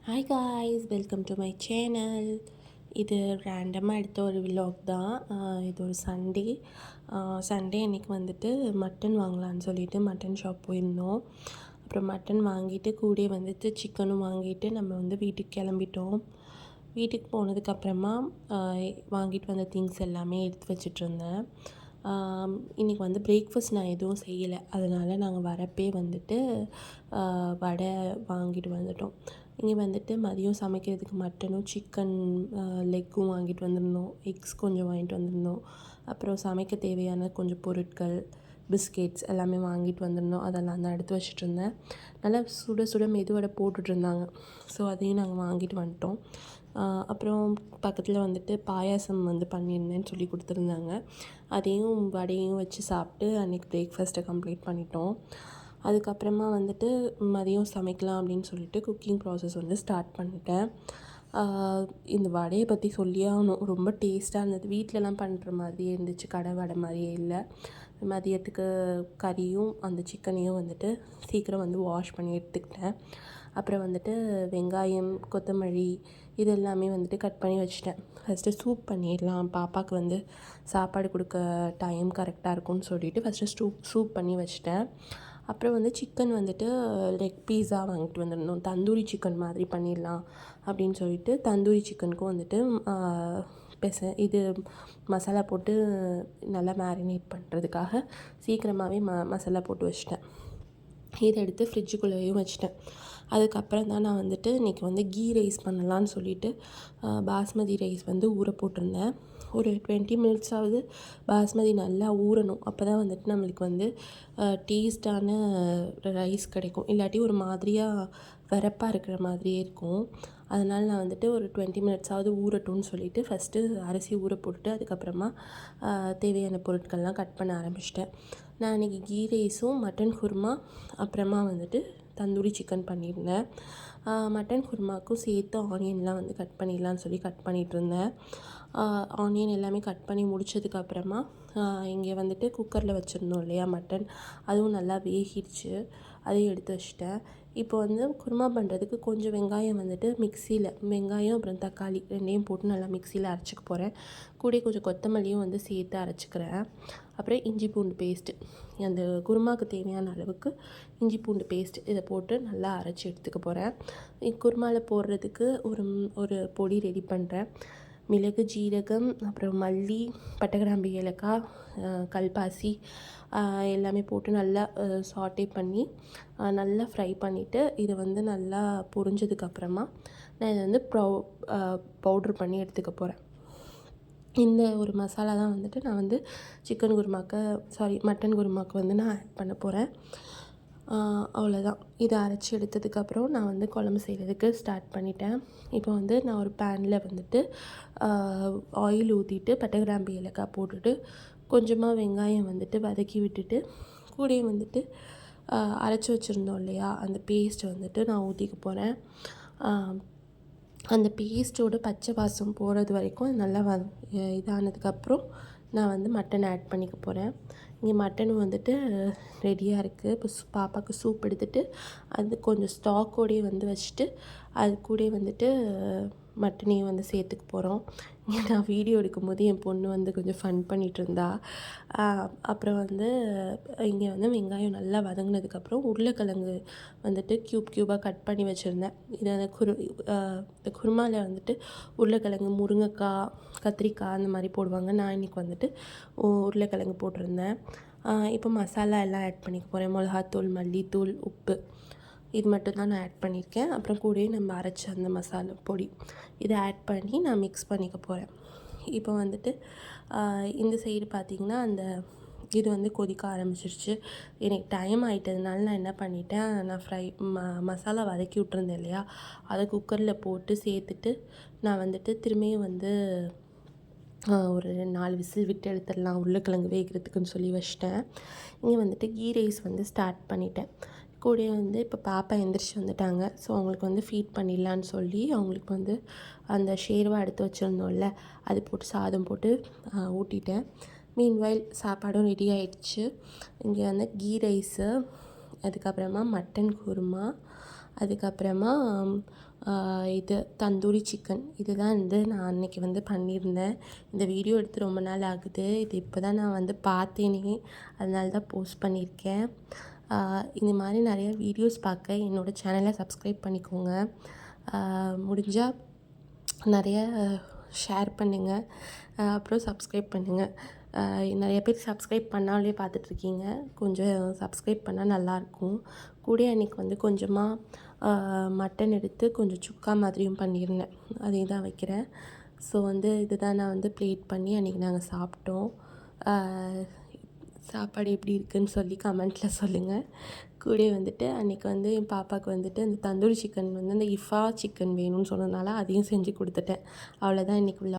Hi guys, welcome to my channel. இது ரேண்டமாக எடுத்த ஒரு விலாக் தான். இது ஒரு சண்டே அன்றைக்கி வந்துட்டு மட்டன் வாங்கலான்னு சொல்லிட்டு மட்டன் ஷாப் போயிருந்தோம். அப்புறம் மட்டன் வாங்கிட்டு கூடயே வந்துட்டு சிக்கனும் வாங்கிட்டு நம்ம வந்து வீட்டுக்கு கிளம்பிட்டோம். வீட்டுக்கு போனதுக்கப்புறமா வாங்கிட்டு வந்த திங்ஸ் எல்லாமே எடுத்து வச்சிட்ருந்தேன். இன்றைக்கி வந்து பிரேக்ஃபாஸ்ட் நான் எதுவும் செய்யலை, அதனால் நாங்கள் வரப்பே வந்துட்டு வடை வாங்கிட்டு வந்துட்டோம். இங்கே வந்துட்டு மதியம் சமைக்கிறதுக்கு மட்டனும் சிக்கன் லெக்கும் வாங்கிட்டு வந்திருந்தோம். எக்ஸ் கொஞ்சம் வாங்கிட்டு வந்திருந்தோம். அப்புறம் சமைக்க தேவையான கொஞ்சம் பொருட்கள், பிஸ்கெட்ஸ் எல்லாமே வாங்கிட்டு வந்திருந்தோம். அதெல்லாம் தான் எடுத்து வச்சுட்ருந்தேன். நல்லா சுட சுட மெதுவடை போட்டுட்ருந்தாங்க. ஸோ அதையும் நாங்கள் வாங்கிட்டு வந்துட்டோம். அப்புறம் பக்கத்தில் வந்துட்டு பாயாசம் வந்து பண்ணியிருந்தேன்னு சொல்லி கொடுத்துருந்தாங்க. அதையும் வடையும் வச்சு சாப்பிட்டு அன்றைக்கி பிரேக்ஃபாஸ்ட்டை கம்ப்ளீட் பண்ணிட்டோம். அதுக்கப்புறமா வந்துட்டு மதியம் சமைக்கலாம் அப்படின்னு சொல்லிட்டு குக்கிங் ப்ராசஸ் வந்து ஸ்டார்ட் பண்ணிட்டேன். இந்த வடையை பற்றி சொல்லியே ஆகணும். ரொம்ப டேஸ்ட்டாக இருந்தது. வீட்டிலலாம் பண்ணுற மாதிரியே இருந்துச்சு, கடை வடை மாதிரியே இல்லை. மதியத்துக்கு கறியும் அந்த சிக்கனையும் வந்துட்டு சீக்கிரம் வந்து வாஷ் பண்ணி எடுத்துக்கிட்டேன். அப்புறம் வந்துட்டு வெங்காயம், கொத்தமல்லி இது எல்லாமே வந்துட்டு கட் பண்ணி வச்சுட்டேன். ஃபஸ்ட்டு சூப் பண்ணிடலாம், பாப்பாவுக்கு வந்து சாப்பாடு கொடுக்க டைம் கரெக்டாக இருக்கும்னு சொல்லிவிட்டு ஃபஸ்ட்டு சூப் பண்ணி வச்சுட்டேன். அப்புறம் வந்து சிக்கன் வந்துட்டு லெக் பீஸாக வாங்கிட்டு வந்துருந்தோம். தந்தூரி சிக்கன் மாதிரி பண்ணிடலாம் அப்படின்னு சொல்லிட்டு தந்தூரி சிக்கனுக்கும் வந்துட்டு இது மசாலா போட்டு நல்லா மேரினேட் பண்ணுறதுக்காக சீக்கிரமாகவே மசாலா போட்டு வச்சிட்டேன். இதை எடுத்து ஃப்ரிட்ஜுக்குள்ளேயும் வச்சிட்டேன். அதுக்கப்புறம் தான் நான் வந்துட்டு இன்றைக்கி வந்து கீ ரைஸ் பண்ணலான்னு சொல்லிவிட்டு பாஸ்மதி ரைஸ் வந்து ஊற போட்டிருந்தேன். ஒரு 20 மினிட்ஸாவது பாஸ்மதி நல்லா ஊறணும். அப்போ தான் வந்துட்டு நம்மளுக்கு வந்து டேஸ்டான ரைஸ் கிடைக்கும். இல்லாட்டி ஒரு மாதிரியாக வரப்பாக இருக்கிற மாதிரியே இருக்கும். அதனால் நான் வந்துட்டு ஒரு 20 மினிட்ஸாவது ஊறட்டும்னு சொல்லிவிட்டு ஃபஸ்ட்டு அரிசி ஊற போட்டுட்டு அதுக்கப்புறமா தேவையான பொருட்கள்லாம் கட் பண்ண ஆரம்பிச்சிட்டேன். நான் இன்றைக்கி கீ ரைஸும் மட்டன் குருமா அப்புறமா வந்துட்டு தந்தூரி சிக்கன் பண்ணியிருந்தேன். மட்டன் குருமாவுக்கும் சேர்த்து ஆனியன்லாம் வந்து கட் பண்ணிடலான்னு சொல்லி கட் பண்ணிகிட்ருந்தேன். ஆனியன் எல்லாமே கட் பண்ணி முடித்ததுக்கப்புறமா இங்கே வந்துட்டு குக்கரில் வச்சுருந்தோம் இல்லையா மட்டன், அதுவும் நல்லா வேகிடுச்சு. அதையும் எடுத்து வச்சுட்டேன். இப்போ வந்து குருமா பண்ணுறதுக்கு கொஞ்சம் வெங்காயம் வந்துட்டு வெங்காயம் அப்புறம் தக்காளி ரெண்டையும் போட்டு நல்லா மிக்சியில் அரைச்சிக்க போகிறேன். கூட கொஞ்சம் கொத்தமல்லியும் வந்து சேர்த்து அரைச்சிக்கிறேன். அப்புறம் இஞ்சி பூண்டு பேஸ்ட்டு, அந்த குருமாவுக்கு தேவையான அளவுக்கு இஞ்சி பூண்டு பேஸ்ட் இதை போட்டு நல்லா அரைச்சி எடுத்துக்க போகிறேன். குருமாவில் போடுறதுக்கு ஒரு பொடி ரெடி பண்ணுறேன். மிளகு, ஜீரகம், அப்புறம் மல்லி, பட்டை, கிராம்பு, ஏலக்காய், கல்பாசி எல்லாமே போட்டு நல்லா சாட்டே பண்ணி நல்லா ஃப்ரை பண்ணிவிட்டு இதை வந்து நல்லா பொரிஞ்சதுக்கப்புறமா நான் இதை வந்து பவுட்ரு பண்ணி எடுத்துக்க போகிறேன். இந்த ஒரு மசாலா தான் வந்துட்டு நான் வந்து மட்டன் குருமாவுக்கு வந்து நான் ஆட் பண்ண போகிறேன். அவ்வளோதான். இதை அரைச்சி எடுத்ததுக்கப்புறம் நான் வந்து குழம்பு செய்கிறதுக்கு ஸ்டார்ட் பண்ணிட்டேன். இப்போ வந்து நான் ஒரு பேனில் வந்துட்டு ஆயில் ஊற்றிட்டு பட்டை, கிராம்பு, ஏலக்காய் போட்டுட்டு கொஞ்சமாக வெங்காயம் வந்துட்டு வதக்கி விட்டுட்டு கூடயே வந்துட்டு அரைச்சி வச்சுருந்தோம் இல்லையா அந்த பேஸ்ட்டை வந்துட்டு நான் ஊற்றிக்க போகிறேன். அந்த பேஸ்ட்டோட பச்சை வாசம் போகிறது வரைக்கும் நல்லா இதானதுக்கப்புறம் நான் வந்து மட்டன் ஆட் பண்ணிக்க போகிறேன். இங்கே மட்டனும் வந்துட்டு ரெடியாக இருக்குது. இப்போ பாப்பாவுக்கு சூப் எடுத்துகிட்டு அது கொஞ்சம் ஸ்டாக்கோடையே வந்து வச்சுட்டு அது கூட வந்துட்டு மட்டனையும் வந்து சேர்த்துக்க போகிறோம். இங்கே நான் வீடியோ எடுக்கும்போது என் பொண்ணு வந்து கொஞ்சம் ஃபன் பண்ணிகிட்ருந்தா. அப்புறம் வந்து இங்கே வந்து வெங்காயம் நல்லா வதங்கினதுக்கப்புறம் உருளைக்கிழங்கு வந்துட்டு க்யூபாக கட் பண்ணி வச்சுருந்தேன். இதை இந்த குருமாவில் வந்துட்டு உருளைக்கிழங்கு, முருங்கைக்காய், கத்திரிக்காய் அந்த மாதிரி போடுவாங்க. நான் இன்றைக்கி வந்துட்டு உருளைக்கிழங்கு போட்டிருந்தேன். இப்போ மசாலா எல்லாம் ஆட் பண்ணிக்க போகிறேன். மிளகாத்தூள், மல்லித்தூள், உப்பு இது மட்டும் தான் நான் ஆட் பண்ணியிருக்கேன். அப்புறம் கூடயே நம்ம அரைச்ச அந்த மசாலா பொடி இதை ஆட் பண்ணி நான் மிக்ஸ் பண்ணிக்க போகிறேன். இப்போ வந்துட்டு இந்த சைடு பார்த்திங்கன்னா இது வந்து கொதிக்க ஆரம்பிச்சிருச்சு. எனக்கு டைம் ஆகிட்டதுனால நான் என்ன பண்ணிட்டேன், நான் மசாலா வதக்கி விட்ருந்தேன் இல்லையா அதை குக்கரில் போட்டு சேர்த்துட்டு நான் வந்துட்டு திரும்பியும் வந்து ஒரு 4 விசில் விட்டு எடுத்துடலாம் உருளைக்கிழங்கு வேகிறதுக்குன்னு சொல்லி வச்சிட்டேன். இங்கே வந்துட்டு கீ ரைஸ் வந்து ஸ்டார்ட் பண்ணிட்டேன். கூட வந்து இப்போ பாப்பா எந்திரிச்சு வந்துட்டாங்க. ஸோ அவங்களுக்கு வந்து ஃபீட் பண்ணிடலான்னு சொல்லி அவங்களுக்கு வந்து அந்த ஷேர்வா எடுத்து வச்சுருந்தோம்ல அது போட்டு சாதம் போட்டு ஊட்டிட்டேன். மீன்வைல் சாப்பாடும் ரெடி ஆகிடுச்சு. இங்கே வந்து கீ ரைஸு, அதுக்கப்புறமா மட்டன் குருமா, அதுக்கப்புறமா இது தந்தூரி சிக்கன் இதுதான் வந்து நான் அன்றைக்கி வந்து பண்ணியிருந்தேன். இந்த வீடியோ எடுத்து ரொம்ப நாள் ஆகுது. இது இப்போ தான் நான் வந்து பார்த்தேனே, அதனால தான் போஸ்ட் பண்ணியிருக்கேன். இந்த மாதிரி நிறைய வீடியோஸ் பார்க்க என்னோடய சேனலை சப்ஸ்கிரைப் பண்ணிக்கோங்க. முடிஞ்சால் நிறைய ஷேர் பண்ணுங்கள், அப்புறம் சப்ஸ்கிரைப் பண்ணுங்கள். நிறைய பேர் சப்ஸ்கிரைப் பண்ணாலே பார்த்துட்ருக்கீங்க. கொஞ்சம் சப்ஸ்கிரைப் பண்ணால் நல்லாயிருக்கும். கூட அன்றைக்கி வந்து கொஞ்சமாக மட்டன் எடுத்து கொஞ்சம் சுக்கா மாதிரியும் பண்ணியிருந்தேன். அதே தான் வைக்கிறேன். ஸோ வந்து இதுதான் நான் வந்து ப்ளேட் பண்ணி அன்றைக்கி நாங்கள் சாப்பிட்டோம். சாப்பாடு எப்படி இருக்குதுன்னு சொல்லி கமெண்ட்டில் சொல்லுங்கள். கூட வந்துட்டு அன்றைக்கி வந்து என் பாப்பாவுக்கு வந்துட்டு அந்த தந்தூரி சிக்கன் வந்து அந்த இஃபா சிக்கன் வேணும்னு சொன்னதுனால அதையும் செஞ்சு கொடுத்துட்டேன். அவ்வளோதான் இன்றைக்கி